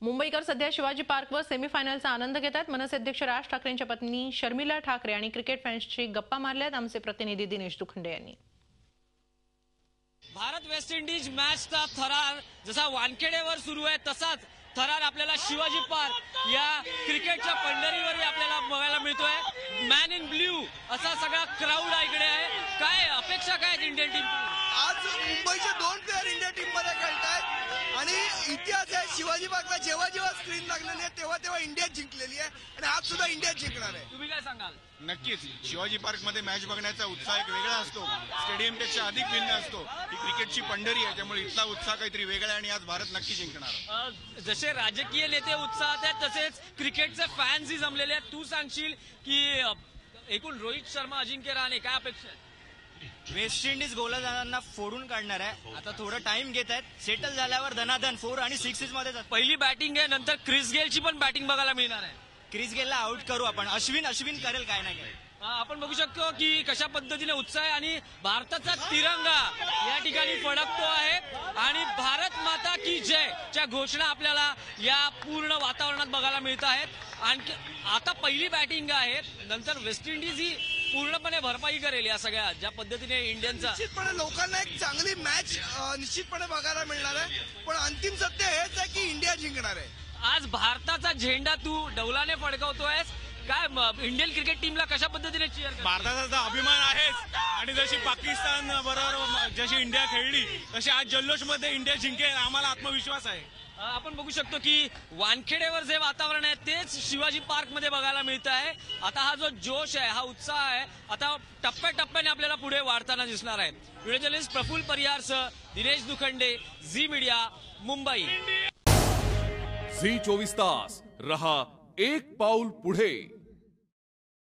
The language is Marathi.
मुंबईकर सध्या शिवाजी पार्कवर सेमीफायनलचा आनंद घेतात। मनसे अध्यक्ष राज ठाकरेंच्या पत्नी शर्मिला ठाकरे आणि क्रिकेट फॅन्सची गप्पा मारल्यात आमचे प्रतिनिधी दिनेश दुखंडे यांनी। भारत वेस्ट इंडिज मॅचचा थरार जसा वानखेडेवर सुरू आहे तसाच थरार आपल्याला शिवाजी पार्क या क्रिकेटच्या पंढरीवर आपल्याला बघायला मिळतोय। मॅन इन ब्ल्यू असा सगळा क्राऊड इकडे आहे। काय अपेक्षा काय आहेत इंडियन टीम? आज मुंबईचे 2 प्लेयर इंडियन टीम मध्ये खेळतायत आणि इतिहास आहे शिवाजी पार्कला जेव्हा जेव्हा स्क्रीन लागलेली आहे तेव्हा इंडिया जिंकलेली आहे आणि आज सुद्धा इंडिया जिंकणार आहे। तुम्ही काय सांगाल? नक्कीच शिवाजी पार्क मध्ये मॅच बघण्याचा उत्साह एक वेगळा असतो, स्टेडियमपेक्षा अधिक भिन्न असतो। ही क्रिकेटची पंढरी आहे त्यामुळे इथला उत्साह काहीतरी वेगळा आहे आणि आज भारत नक्की जिंकणार। जसे राजकीय नेते उत्साहात आहेत तसेच क्रिकेटचे फॅन्सही जमलेले आहेत। तू सांगशील की एकूण रोहित शर्मा अजिंक्य रहाणे काय अपेक्षा आहे? वेस्ट इंडिज गोलंदाजांना फोडून काढणार आहे। आता थोडं टाइम घेत आहेत, सेटल झाल्यावर धनाधन 4 आणि 6 मध्ये पहिली बॅटिंग आहे, नंतर क्रिस गेलची पण बॅटिंग बघायला मिळणार आहे। क्रिस गेलला आउट करू आपण, अश्विन करेल काय ना काय। आपण बघू शकतो की कशा पद्धतीने उत्साह आहे आणि भारताचा तिरंगा या ठिकाणी फडकतो आहे आणि भारत माता की जय च्या घोषणा आपल्याला या पूर्ण वातावरणात बघायला मिळत आहेत। आणखी आता पहिली बॅटिंग आहे, नंतर वेस्ट इंडिज ही पूर्णपणे भरपाई करेल या सगळ्या ज्या पद्धतीने इंडियनचा। निश्चितपणे लोकांना एक चांगली मॅच निश्चितपणे बघायला मिळणार आहे, पण अंतिम सत्य हेच आहे की इंडिया जिंकणार आहे। आज भारताचा झेंडा तू डौलाने फडकवतोयस, काय इंडियन क्रिकेट टीमला कशा पद्धतीने चीअर? भारताचा अभिमान आहेच आणि जशी पाकिस्तान बरोबर जशी इंडिया खेळली तशी आज जल्लोष मध्ये इंडिया जिंकेल, आम्हाला आत्मविश्वास आहे। आपण बघू शकतो की वानखेडेवर जे वातावरण आहे तेच शिवाजी पार्क मध्ये बघायला मिळत आहे। आता हा जो जोश आहे, हा उत्साह आहे, आता टप्प्याटप्प्याने आपल्याला पुढे वाढताना दिसणार आहे। व्हिडिओ जर्नलिस्ट प्रफुल्ल परिहारसह Dinesh Dukhande, Zee media, Mumbai. Zee 24 तास रहा एक पाऊल पुढे।